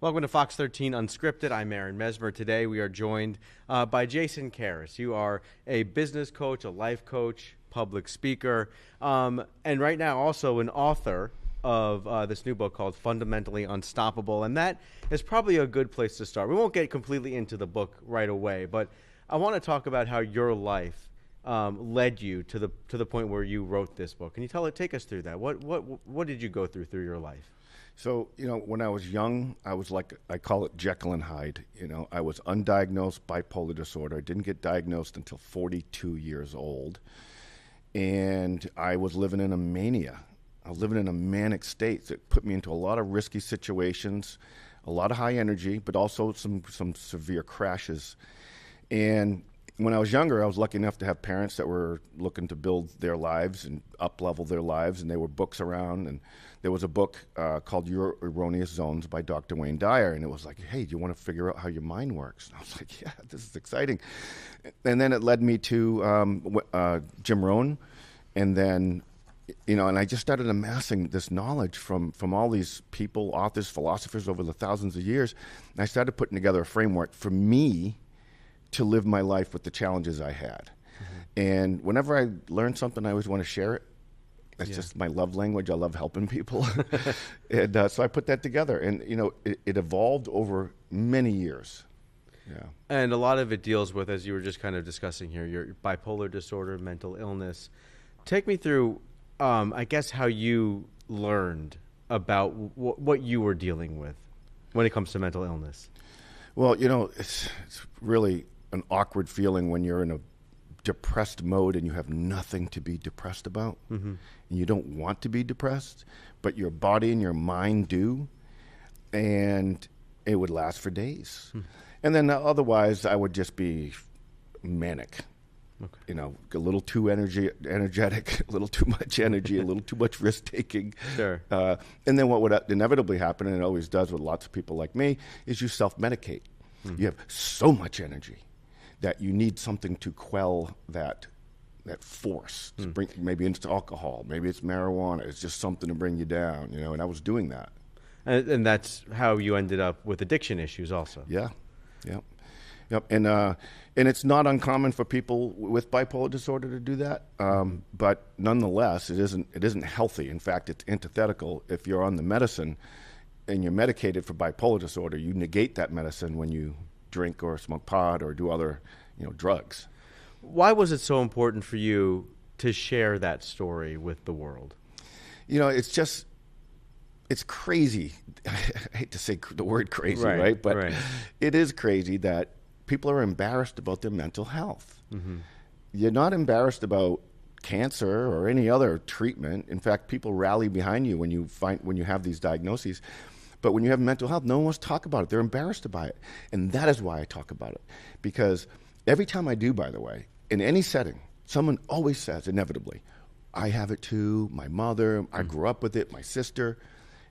Welcome to Fox 13 Unscripted. I'm Aaron Mesmer. Today we are joined by Jason Caras. You are a business coach, a life coach, public speaker, and right now also an author of this new book called Fundamentally Unstoppable. And that is probably a good place to start. We won't get completely into the book right away, but I want to talk about how your life led you to the point where you wrote this book. Can you take us through that? What did you go through your life? So, when I was young, I was like, I call it Jekyll and Hyde. I was undiagnosed bipolar disorder. I didn't get diagnosed until 42 years old. And I was living in a mania. I was living in a manic state that put me into a lot of risky situations, a lot of high energy, but also some severe crashes. And when I was younger, I was lucky enough to have parents that were looking to build their lives and up-level their lives, and there were books around. And there was a book called Your Erroneous Zones by Dr. Wayne Dyer, and it was like, hey, do you want to figure out how your mind works? And I was like, yeah, this is exciting. And then it led me to Jim Rohn, and then, and I just started amassing this knowledge from all these people, authors, philosophers over the thousands of years, and I started putting together a framework for me to live my life with the challenges I had. Mm-hmm. And whenever I learn something, I always want to share it. That's just my love language. I love helping people. And so I put that together. And, it evolved over many years. Yeah. And a lot of it deals with, as you were just kind of discussing here, your bipolar disorder, mental illness. Take me through, I guess, how you learned about what you were dealing with when it comes to mental illness. Well, it's really an awkward feeling when you're in a depressed mode and you have nothing to be depressed about. Mm-hmm. And you don't want to be depressed, but your body and your mind do. And it would last for days. And then otherwise I would just be manic. Okay. A little too energetic, a little too much energy, a little too much risk-taking. Sure. And then what would inevitably happen, and it always does with lots of people like me, is you self-medicate. Mm-hmm. You have so much energy that you need something to quell that force. Maybe it's alcohol, maybe it's marijuana. It's just something to bring you down, and I was doing that. And that's how you ended up with addiction issues also. Yeah. Yep. And it's not uncommon for people with bipolar disorder to do that, but nonetheless, it isn't healthy. In fact, it's antithetical. If you're on the medicine and you're medicated for bipolar disorder, you negate that medicine when you drink or smoke pot or do other, drugs. Why was it so important for you to share that story with the world? It's crazy. I hate to say the word crazy, right? But it is crazy that people are embarrassed about their mental health. Mm-hmm. You're not embarrassed about cancer or any other treatment. In fact, people rally behind you when you have these diagnoses. But when you have mental health, no one wants to talk about it. They're embarrassed by it. And that is why I talk about it. Because every time I do, by the way, in any setting, someone always says, inevitably, I have it too, my mother, I grew up with it, my sister,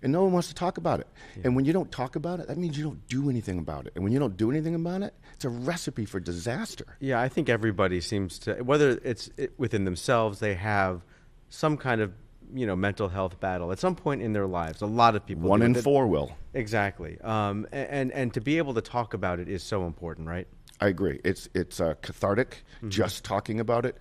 and no one wants to talk about it. Yeah. And when you don't talk about it, that means you don't do anything about it. And when you don't do anything about it, it's a recipe for disaster. Yeah, I think everybody seems to, whether it's within themselves, they have some kind of mental health battle at some point in their lives. A lot of people. 1 in 4 will. Exactly. And to be able to talk about it is so important, right? I agree. It's cathartic, just talking about it.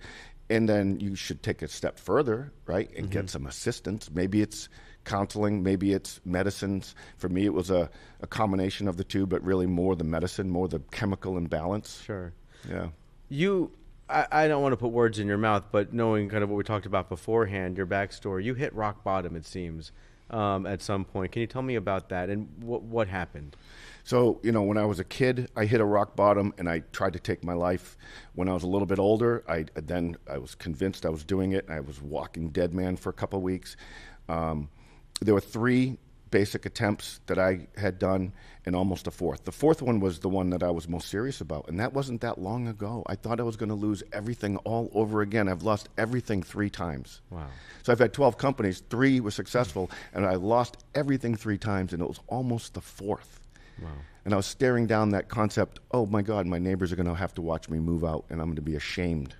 And then you should take a step further, right, and get some assistance. Maybe it's counseling, maybe it's medicines. For me, it was a combination of the two, but really more the medicine, more the chemical imbalance. Sure. Yeah. I don't want to put words in your mouth, but knowing kind of what we talked about beforehand, your backstory, you hit rock bottom, it seems, at some point. Can you tell me about that and what happened? So, when I was a kid, I hit a rock bottom and I tried to take my life. When I was a little bit older, I was convinced I was doing it. I was walking dead man for a couple of weeks. There were 3 basic attempts that I had done and almost a 4th. The 4th one was the one that I was most serious about, and that wasn't that long ago. I thought I was going to lose everything all over again. I've lost everything 3 times. Wow. So I've had 12 companies, 3 were successful, and I lost everything 3 times, and it was almost the 4th. Wow. And I was staring down that concept, oh my God, my neighbors are going to have to watch me move out, and I'm going to be ashamed.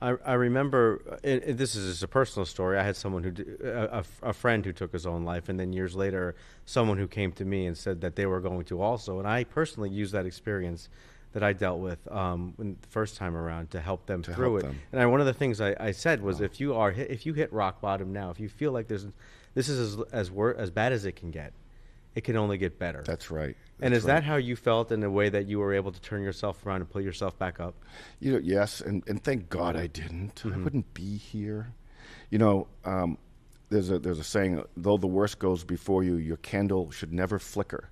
I remember, this is just a personal story. I had someone a friend who took his own life, and then years later, someone who came to me and said that they were going to also. And I personally used that experience that I dealt with when the first time around to help them through it. And one of the things I said was, if you hit rock bottom now, if you feel like this is as bad as it can only get better. That's right. And is that how you felt in the way that you were able to turn yourself around and pull yourself back up? Yes, and thank God I didn't. Mm-hmm. I wouldn't be here. There's a saying, though the worst goes before you, your candle should never flicker,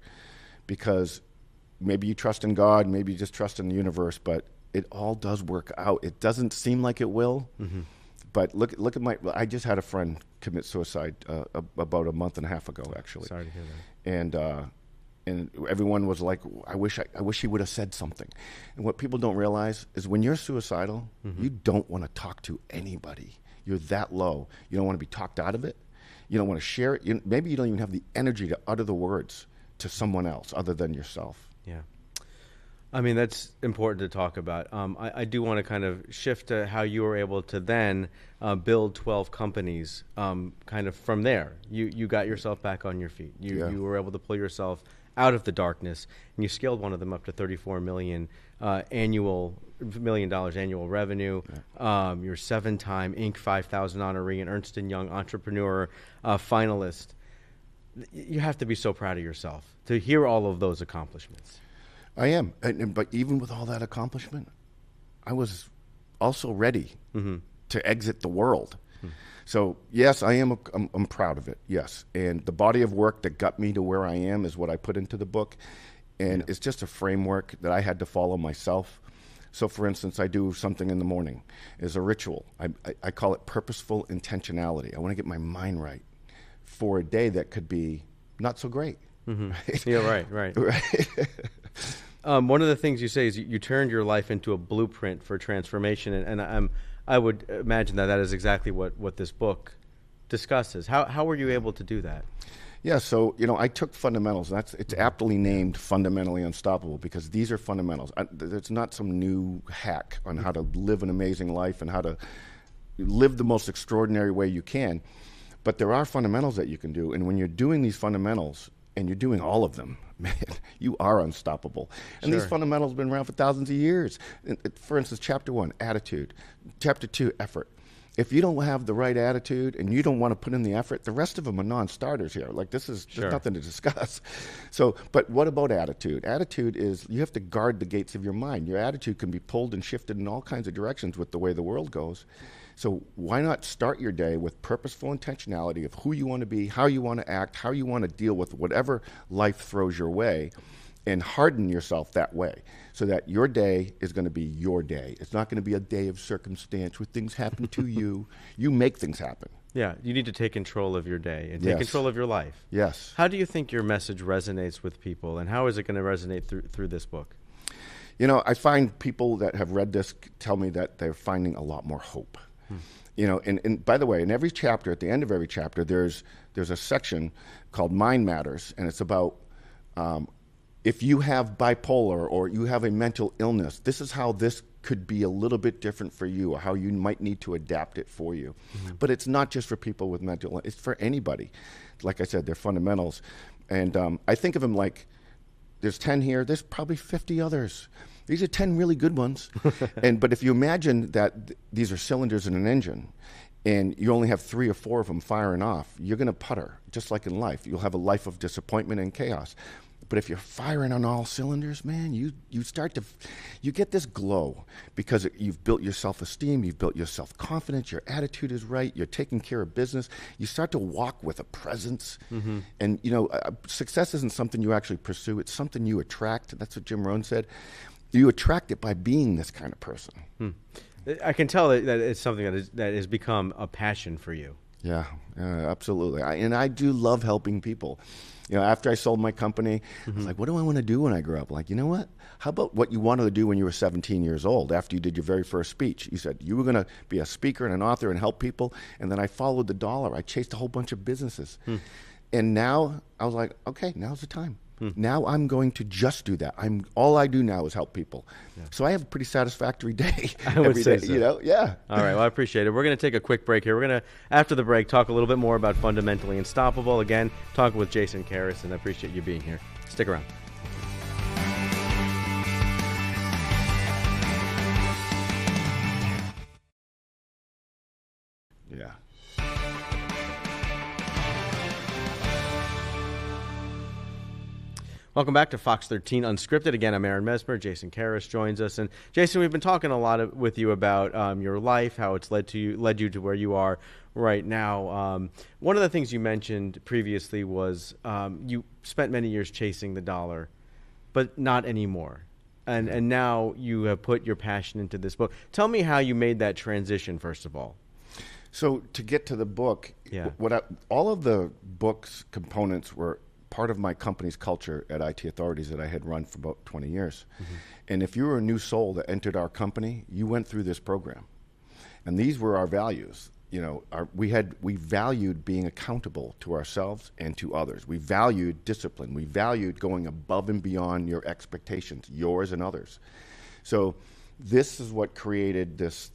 because maybe you trust in God, maybe you just trust in the universe, but it all does work out. It doesn't seem like it will, but look at I just had a friend commit suicide about a month and a half ago, actually. Sorry to hear that. And everyone was like, I wish he would have said something. And what people don't realize is when you're suicidal, you don't want to talk to anybody. You're that low. You don't want to be talked out of it. You don't want to share it. Maybe you don't even have the energy to utter the words to someone else other than yourself. Yeah. I mean, that's important to talk about. I do want to kind of shift to how you were able to then build 12 companies kind of from there. You got yourself back on your feet. You were able to pull yourself out of the darkness, and you scaled one of them up to $34 million annual revenue. Yeah. You're 7-time Inc. 5000 honoree and Ernst & Young Entrepreneur finalist. You have to be so proud of yourself to hear all of those accomplishments. I am, but even with all that accomplishment, I was also ready to exit the world. So yes, I'm proud of it. Yes, and the body of work that got me to where I am is what I put into the book, and it's just a framework that I had to follow myself. So, for instance, I do something in the morning as a ritual. I call it purposeful intentionality. I want to get my mind right for a day that could be not so great. Right? Yeah, right. One of the things you say is you turned your life into a blueprint for transformation, and I would imagine that is exactly what this book discusses. How were you able to do that? Yeah, so I took fundamentals. It's aptly named Fundamentally Unstoppable, because these are fundamentals. It's not some new hack on how to live an amazing life and how to live the most extraordinary way you can, but there are fundamentals that you can do, and when you're doing these fundamentals, and you're doing all of them, man, you are unstoppable. And these fundamentals have been around for thousands of years. For instance, chapter 1, attitude. Chapter 2, effort. If you don't have the right attitude and you don't want to put in the effort, the rest of them are non-starters here. Like, there's nothing to discuss. So, but what about attitude? Attitude is, you have to guard the gates of your mind. Your attitude can be pulled and shifted in all kinds of directions with the way the world goes. So why not start your day with purposeful intentionality of who you want to be, how you want to act, how you want to deal with whatever life throws your way, and harden yourself that way so that your day is going to be your day. It's not going to be a day of circumstance where things happen to you. You make things happen. Yeah, you need to take control of your day and take control of your life. Yes. How do you think your message resonates with people, and how is it going to resonate through this book? I find people that have read this tell me that they're finding a lot more hope. And by the way, in every chapter, at the end of every chapter, there's a section called Mind Matters, and it's about if you have bipolar or you have a mental illness, this is how this could be a little bit different for you, or how you might need to adapt it for you. But it's not just for people with mental illness, it's for anybody. Like I said, they're fundamentals. And I think of them like, there's 10 here, there's probably 50 others. These are 10 really good ones. But if you imagine that these are cylinders in an engine, and you only have 3 or 4 of them firing off, you're going to putter, just like in life. You'll have a life of disappointment and chaos. But if you're firing on all cylinders, man, you get this glow, because you've built your self-esteem, you've built your self-confidence, your attitude is right, you're taking care of business. You start to walk with a presence. And, success isn't something you actually pursue. It's something you attract. That's what Jim Rohn said. You attract it by being this kind of person. I can tell that it's something that has become a passion for you. Yeah, absolutely. And I do love helping people. After I sold my company, I was like, what do I want to do when I grow up? Like, you know what? How about what you wanted to do when you were 17 years old, after you did your very first speech? You said you were going to be a speaker and an author and help people. And then I followed the dollar. I chased a whole bunch of businesses. And now I was like, okay, now's the time. Now I'm going to just do that. All I do now is help people. Yeah. So I have a pretty satisfactory day. I would say day, so. You know? Yeah. All right. Well, I appreciate it. We're going to take a quick break here. We're going to, after the break, talk a little bit more about Fundamentally Unstoppable. Again, talking with Jason Caras, and I appreciate you being here. Stick around. Yeah. Welcome back to Fox 13 Unscripted. Again, I'm Aaron Mesmer. Jason Caras joins us. And Jason, we've been talking a lot with you about your life, how it's led you to where you are right now. One of the things you mentioned previously was you spent many years chasing the dollar, but not anymore. And now you have put your passion into this book. Tell me how you made that transition, first of all. So to get to the book, all of the book's components were part of my company's culture at IT Authorities that I had run for about 20 years. Mm-hmm. And if you were a new soul that entered our company, you went through this program. And these were our values. You know, we valued being accountable to ourselves and to others. We valued discipline. We valued going above and beyond your expectations, yours and others. So this is what created this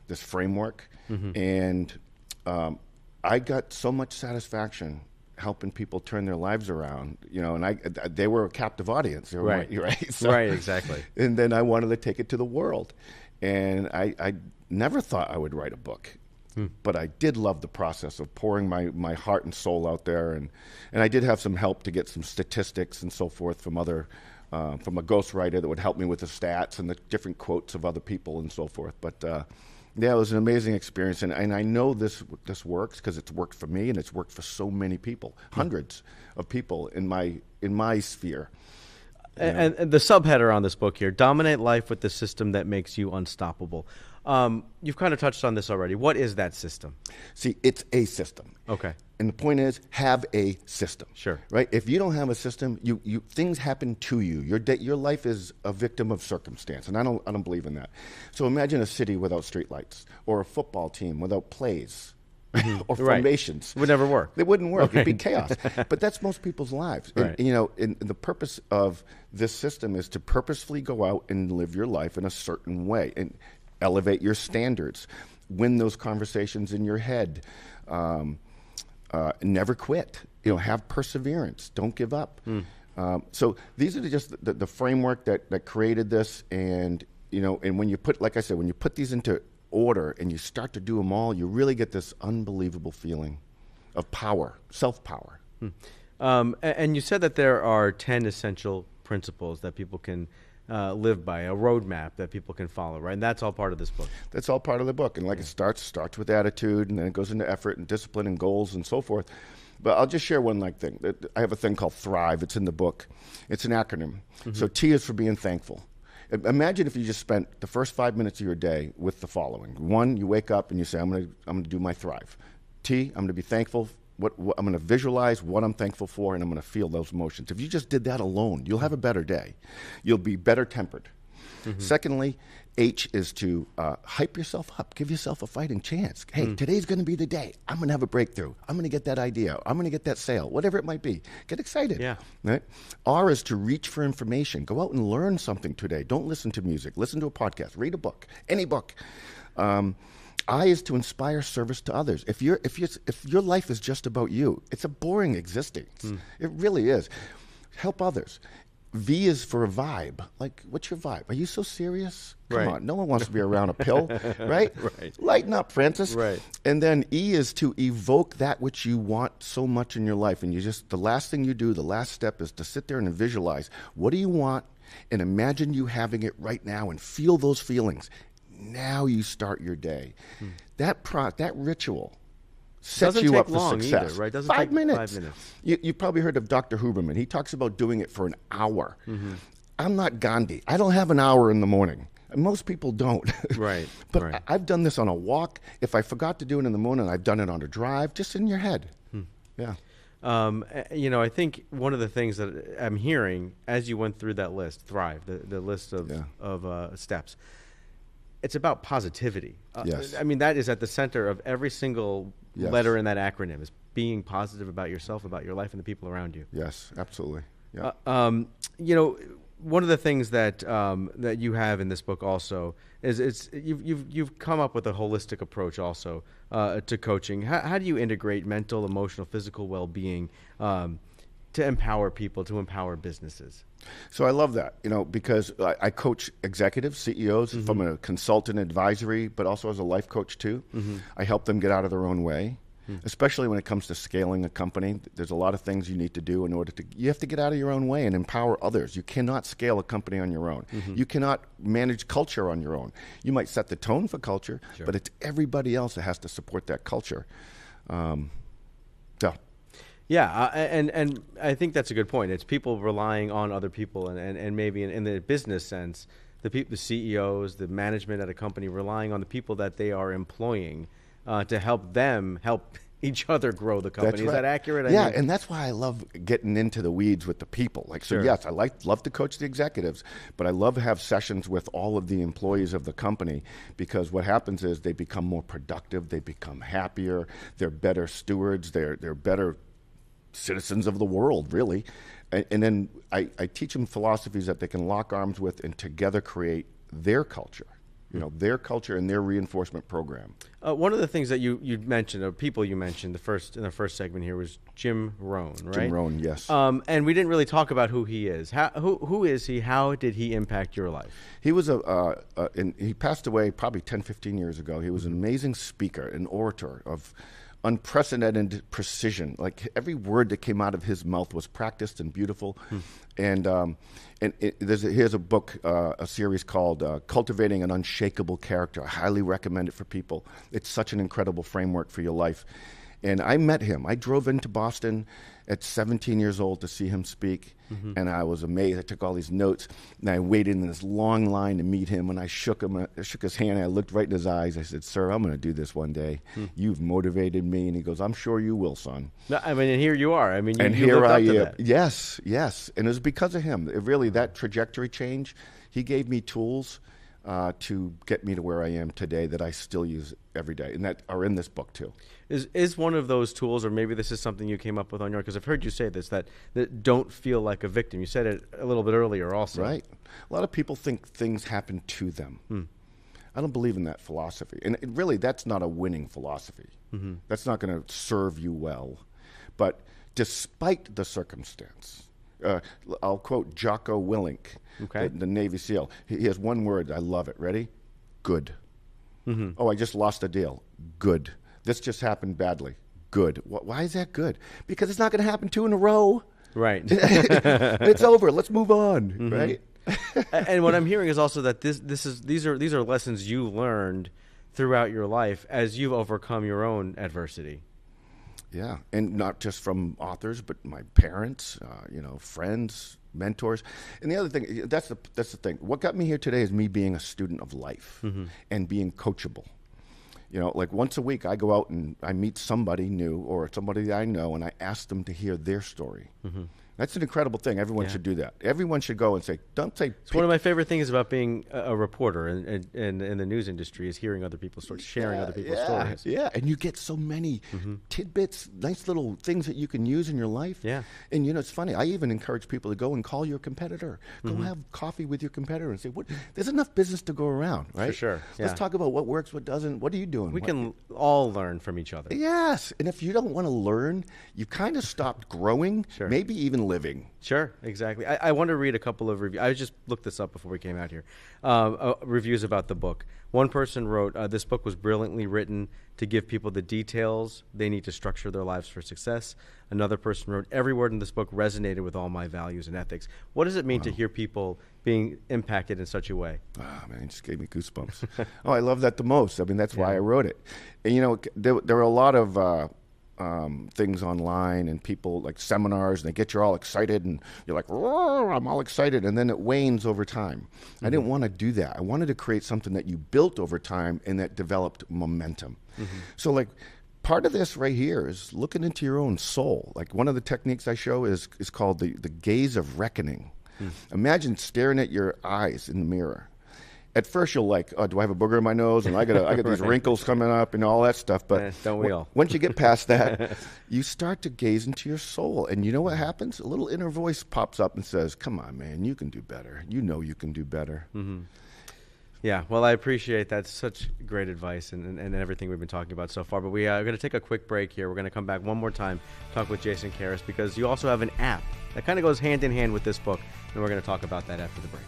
framework. Mm-hmm. And I got so much satisfaction helping people turn their lives around, you know, and they were a captive audience. They were right? So, right, exactly. And then I wanted to take it to the world. And I never thought I would write a book, but I did love the process of pouring my heart and soul out there. And I did have some help to get some statistics and so forth from from a ghostwriter that would help me with the stats and the different quotes of other people and so forth. But yeah, it was an amazing experience, and I know this works because it's worked for me, and it's worked for so many people, hundreds of people in my sphere. And the subheader on this book here: "Dominate life with the system that makes you unstoppable." You've kind of touched on this already. What is that system? See, it's a system. Okay. And the point is, have a system. Sure. Right? If you don't have a system, things happen to you. Your life is a victim of circumstance, and I don't believe in that. So imagine a city without streetlights, or a football team without plays, or formations. It would never work. It wouldn't work. It'd be chaos. But that's most people's lives. Right. And, you know, and the purpose of this system is to purposefully go out and live your life in a certain way and elevate your standards, win those conversations in your head. Never quit. You know, have perseverance. Don't give up. So these are just the framework that created this. And you know, and when you put, like I said, when you put these into order and you start to do them all, you really get this unbelievable feeling of power, self-power. And you said that there are 10 essential principles that people can live by, a roadmap that people can follow, right? And that's all part of this book. That's all part of the book. And like it starts with attitude, and then it goes into effort and discipline and goals and so forth. But I'll just share one thing. I have a thing called Thrive. It's in the book. It's an acronym. Mm-hmm. So T is for being thankful. Imagine if you just spent the first 5 minutes of your day with the following. 1, you wake up and you say, I'm going to do my Thrive. T, I'm going to be thankful. What I'm going to visualize what I'm thankful for, and I'm going to feel those emotions. If you just did that alone, you'll have a better day. You'll be better tempered. Mm-hmm. Secondly, H is to hype yourself up. Give yourself a fighting chance. Hey, today's going to be the day. I'm going to have a breakthrough. I'm going to get that idea. I'm going to get that sale, whatever it might be. Get excited. Yeah. Right? R is to reach for information. Go out and learn something today. Don't listen to music. Listen to a podcast. Read a book. Any book. I is to inspire service to others. If your life is just about you, it's a boring existence. It really is. Help others. V is for a vibe. Like, what's your vibe? Are you so serious? Come on. No one wants to be around a pill, right? Right. Lighten up, Francis. Right. And then E is to evoke that which you want so much in your life. And the last thing you do, the last step is to sit there and visualize. What do you want? And imagine you having it right now and feel those feelings. Now you start your day. That ritual sets you up for success. Either, right? Doesn't 5 take minutes. 5 minutes. You've probably heard of Dr. Huberman. He talks about doing it for an hour. Mm-hmm. I'm not Gandhi. I don't have an hour in the morning. Most people don't. Right. But I've done this on a walk. If I forgot to do it in the morning, I've done it on a drive, just in your head. Yeah. You know, I think one of the things that I'm hearing as you went through that list, Thrive, the list of steps, it's about positivity. Yes. I mean, that is at the center of every single letter in that acronym, is being positive about yourself, about your life, and the people around you. Yes, absolutely. Yeah. One of the things that that you have in this book also is you've come up with a holistic approach also to coaching. How do you integrate mental, emotional, physical well-being to empower people, to empower businesses? So I love that, because I coach executives, CEOs from a consultant advisory, but also as a life coach too. I help them get out of their own way, especially when it comes to scaling a company. There's a lot of things you need to do you have to get out of your own way and empower others. You cannot scale a company on your own. You cannot manage culture on your own. You might set the tone for culture, but it's everybody else that has to support that culture. Yeah, and I think that's a good point. It's people relying on other people, and maybe in the business sense, the CEOs, the management at a company relying on the people that they are employing to help them help each other grow the company. Is that accurate? Yeah, and that's why I love getting into the weeds with the people. Yes, I love to coach the executives, but I love to have sessions with all of the employees of the company, because what happens is they become more productive, they become happier, they're better stewards, they're better citizens of the world, really. And then I teach them philosophies that they can lock arms with and together create their culture, their culture and their reinforcement program. One of the things that you mentioned, or people you mentioned in the first segment here, was Jim Rohn, right? Jim Rohn, yes. And we didn't really talk about who he is. Who is he? How did he impact your life? He was he passed away probably 10, 15 years ago. He was an amazing speaker, an orator of unprecedented precision. Like every word that came out of his mouth was practiced and beautiful. And here's a book, a series called Cultivating an Unshakable Character. I highly recommend it for people. It's such an incredible framework for your life. And I met him. I drove into Boston at 17 years old to see him speak, and I was amazed. I took all these notes, and I waited in this long line to meet him, and I shook his hand, and I looked right in his eyes. I said, "Sir, I'm going to do this one day. You've motivated me." And he goes, "I'm sure you will, son." No, I mean, and here you are. I mean, and you here looked I up to am. that. Yes. And it was because of him. That trajectory change, he gave me tools to get me to where I am today that I still use every day, and that are in this book too. Is one of those tools, or maybe this is something you came up with on your own, because I've heard you say this, that don't feel like a victim. You said it a little bit earlier also. Right. A lot of people think things happen to them. I don't believe in that philosophy. And really, that's not a winning philosophy. That's not going to serve you well. But despite the circumstance, I'll quote Jocko Willink, the Navy SEAL. He has one word. I love it. Ready? Good. Oh, I just lost a deal. Good. This just happened badly. Good. Why is that good? Because it's not going to happen 2 in a row. Right. It's over. Let's move on. Right. And what I'm hearing is also that these are lessons you learned throughout your life as you've overcome your own adversity. Yeah, and not just from authors, but my parents, friends, mentors. And the other thing, that's the thing. What got me here today is me being a student of life and being coachable. Like once a week I go out and I meet somebody new or somebody that I know, and I ask them to hear their story. That's an incredible thing. Everyone should do that. Everyone should go and say, don't say. It's one of my favorite things about being a reporter in the news industry is hearing other people's stories, sharing other people's stories. Yeah, and you get so many tidbits, nice little things that you can use in your life. Yeah. And it's funny. I even encourage people to go and call your competitor. Go have coffee with your competitor and say, there's enough business to go around, right? For sure. Let's talk about what works, what doesn't. What are you doing? We can all learn from each other. Yes. And if you don't want to learn, you kind of stopped growing, maybe even living. Sure, exactly. I want to read a couple of reviews. I just looked this up before we came out here. Reviews about the book. One person wrote, this book was brilliantly written to give people the details they need to structure their lives for success. Another person wrote, every word in this book resonated with all my values and ethics. What does it mean to hear people being impacted in such a way? Oh, man, it just gave me goosebumps. I love that the most. I mean, that's why I wrote it. And, there were a lot of things online and people like seminars, and they get you all excited and you're like, I'm all excited, and then it wanes over time. I didn't want to do that. I wanted to create something that you built over time and that developed momentum. So like part of this right here is looking into your own soul. Like one of the techniques I show is called the gaze of reckoning. Imagine staring at your eyes in the mirror at first you'll like, oh, do I have a booger in my nose? And I got these wrinkles coming up and all that stuff. But don't we all? Once you get past that, you start to gaze into your soul. And you know what happens? A little inner voice pops up and says, come on, man, you can do better. You know you can do better. Mm-hmm. Yeah, well, I appreciate that. Such great advice and everything we've been talking about so far. But we are going to take a quick break here. We're going to come back one more time, talk with Jason Caras, because you also have an app that kind of goes hand in hand with this book. And we're going to talk about that after the break.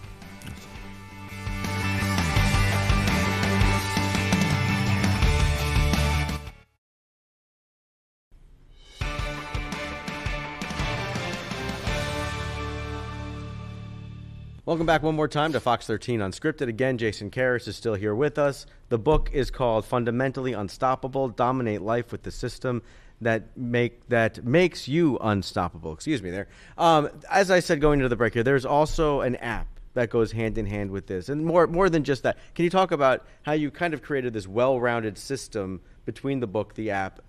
Welcome back one more time to Fox 13 Unscripted. Again, Jason Caras is still here with us. The book is called Fundamentally Unstoppable: Dominate Life with the System that makes you unstoppable. Excuse me there. As I said going into the break here, there's also an app that goes hand in hand with this. And more than just that, can you talk about how you kind of created this well-rounded system between the book, the app?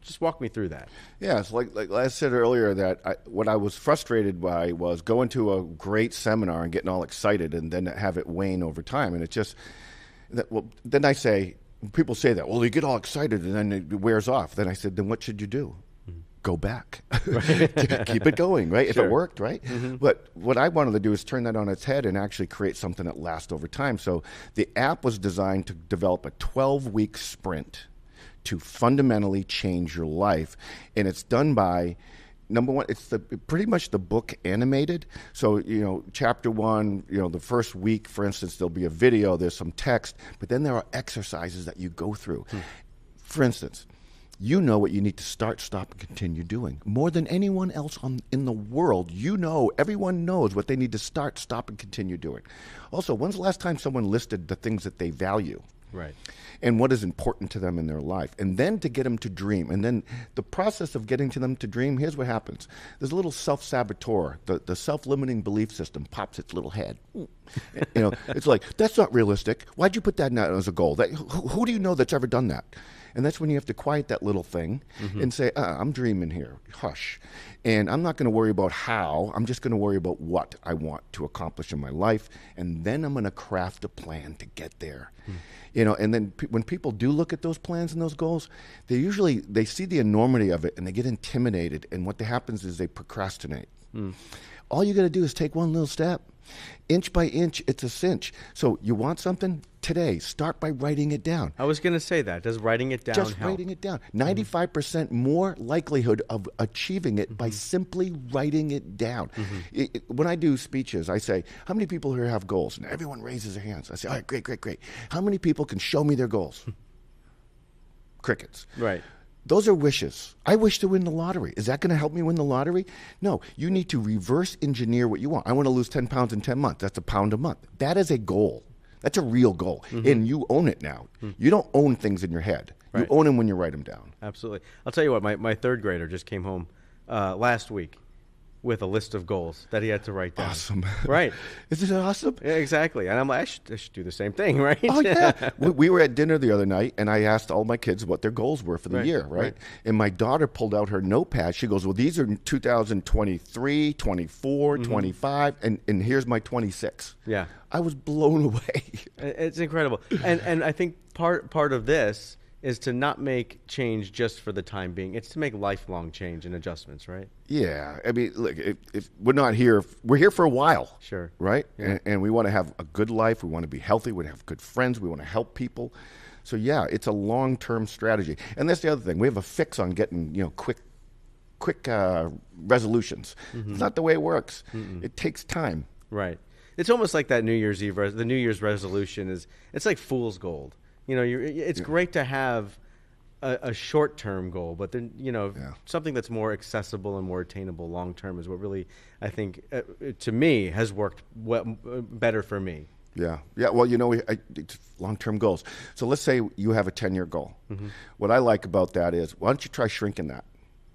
Just walk me through that. Yeah, it's like I said earlier, that what I was frustrated by was going to a great seminar and getting all excited and then have it wane over time. And it just, then I say, people say that, well, you get all excited and then it wears off. Then I said, then what should you do? Mm-hmm. Go back. Keep it going, right? Sure. If it worked, right? Mm-hmm. But what I wanted to do is turn that on its head and actually create something that lasts over time. So the app was designed to develop a 12-week sprint to fundamentally change your life. And it's done by, number one, it's pretty much the book animated. So, chapter 1, the first week, for instance, there'll be a video, there's some text, but then there are exercises that you go through. For instance, you know what you need to start, stop, and continue doing. More than anyone else in the world, everyone knows what they need to start, stop, and continue doing. Also, when's the last time someone listed the things that they value? Right. And what is important to them in their life. And then to get them to dream. And then the process of getting to them to dream, here's what happens. There's a little self-saboteur. The self-limiting belief system pops its little head. It's like, that's not realistic. Why'd you put that as a goal? Who do you know that's ever done that? And that's when you have to quiet that little thing and say, I'm dreaming here. Hush. And I'm not going to worry about how. I'm just going to worry about what I want to accomplish in my life. And then I'm going to craft a plan to get there. And then when people do look at those plans and those goals, they see the enormity of it and they get intimidated. And what happens is they procrastinate. All you got to do is take one little step. Inch by inch, it's a cinch. So you want something? Today, start by writing it down. I was going to say that. Does writing it down help? Just writing it down. 95% more likelihood of achieving it by simply writing it down. When I do speeches, I say, how many people here have goals? And everyone raises their hands. I say, all right, great. How many people can show me their goals? Crickets. Right. Those are wishes. I wish to win the lottery. Is that going to help me win the lottery? No. You need to reverse engineer what you want. I want to lose 10 pounds in 10 months. That's £1 a month. That is a goal. That's a real goal. And you own it now. You don't own things in your head. Right. You own them when you write them down. Absolutely. I'll tell you what, my third grader just came home last week with a list of goals that he had to write down. Awesome. Right. Isn't it awesome? Yeah, exactly. And I'm like, I should do the same thing, right? Oh, yeah. We were at dinner the other night, and I asked all my kids what their goals were for the year, right? And my daughter pulled out her notepad. She goes, well, these are 2023, 24, 25, and here's my 26. Yeah. I was blown away. It's incredible. And I think part of this is to not make change just for the time being. It's to make lifelong change and adjustments, right? Yeah. I mean, look, if we're not here, we're here for a while. Sure. Right? Yeah. And we want to have a good life. We want to be healthy. We want to have good friends. We want to help people. So, yeah, it's a long-term strategy. And that's the other thing. We have a fix on getting, quick resolutions. It's not the way it works. It takes time. Right. It's almost like that New Year's Eve, the New Year's resolution it's like fool's gold. It's great to have a short-term goal, but then, something that's more accessible and more attainable long-term is what really, I think, to me, has worked better for me. Yeah. Well, it's long-term goals. So let's say you have a 10-year goal. What I like about that is, why don't you try shrinking that?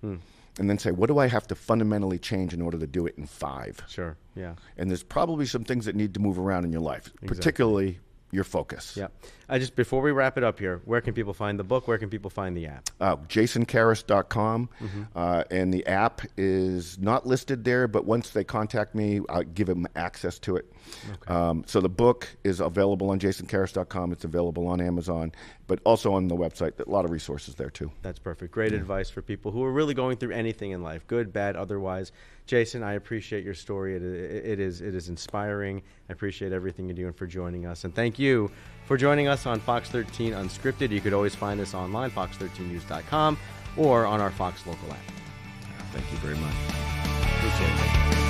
And then say, what do I have to fundamentally change in order to do it in 5? Sure, yeah. And there's probably some things that need to move around in your life, particularly your focus. Yeah. Just before we wrap it up here, where can people find the book? Where can people find the app? JasonCaras.com. And the app is not listed there, but once they contact me, I'll give them access to it. Okay. So the book is available on JasonCaras.com. It's available on Amazon, but also on the website. A lot of resources there too. That's perfect. Great advice for people who are really going through anything in life, good, bad, otherwise. Jason, I appreciate your story. It is inspiring. I appreciate everything you're doing for joining us. And thank you for joining us on Fox 13 Unscripted. You could always find us online, fox13news.com, or on our Fox local app. Thank you very much. Appreciate it.